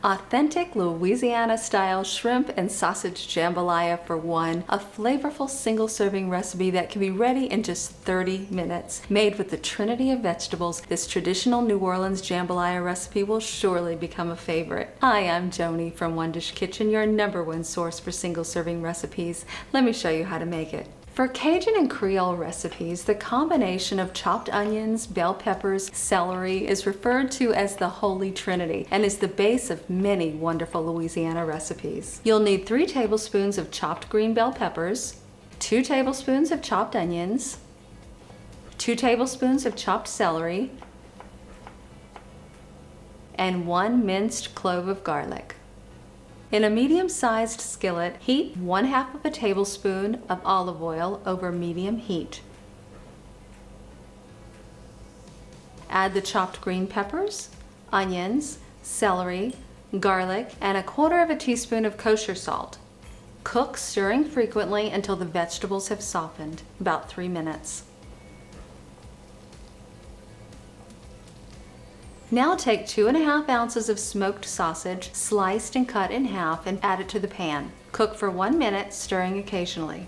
Authentic Louisiana-style shrimp and sausage jambalaya for one, a flavorful single-serving recipe that can be ready in just 30 minutes. Made with the trinity of vegetables, this traditional New Orleans jambalaya recipe will surely become a favorite. Hi, I'm Joni from One Dish Kitchen, your #1 source for single-serving recipes. Let me show you how to make it. For Cajun and Creole recipes, the combination of chopped onions, bell peppers, celery is referred to as the Holy Trinity and is the base of many wonderful Louisiana recipes. You'll need 3 tablespoons of chopped green bell peppers, 2 tablespoons of chopped onions, 2 tablespoons of chopped celery, and 1 minced clove of garlic. In a medium-sized skillet, heat 1/2 of a tablespoon of olive oil over medium heat. Add the chopped green peppers, onions, celery, garlic, and 1/4 of a teaspoon of kosher salt. Cook, stirring frequently until the vegetables have softened, about 3 minutes. Now take 2½ ounces of smoked sausage, sliced and cut in half, and add it to the pan. Cook for 1 minute, stirring occasionally.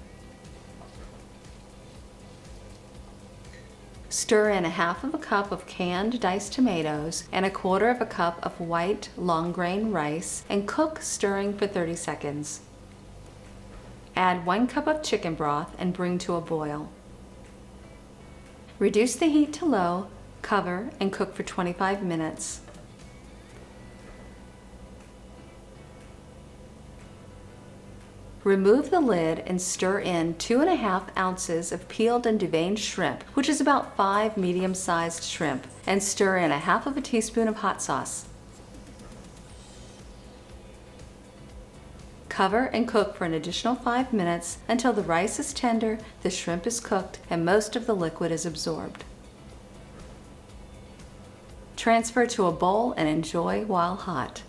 Stir in 1/2 cup of canned diced tomatoes and 1/4 cup of white long grain rice and cook, stirring for 30 seconds. Add 1 cup of chicken broth and bring to a boil. Reduce the heat to low, cover, and cook for 25 minutes. Remove the lid and stir in 2½ ounces of peeled and deveined shrimp, which is about 5 medium-sized shrimp, and stir in 1/2 teaspoon of hot sauce. Cover and cook for an additional 5 minutes until the rice is tender, the shrimp is cooked, and most of the liquid is absorbed. Transfer to a bowl and enjoy while hot.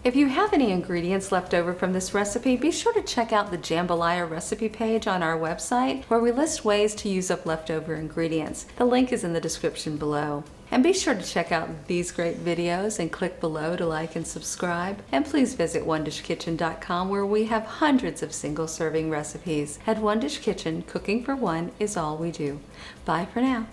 If you have any ingredients left over from this recipe, be sure to check out the jambalaya recipe page on our website, where we list ways to use up leftover ingredients. The link is in the description below. And be sure to check out these great videos and click below to like and subscribe. And please visit OneDishKitchen.com, where we have hundreds of single-serving recipes. At One Dish Kitchen, cooking for one is all we do. Bye for now.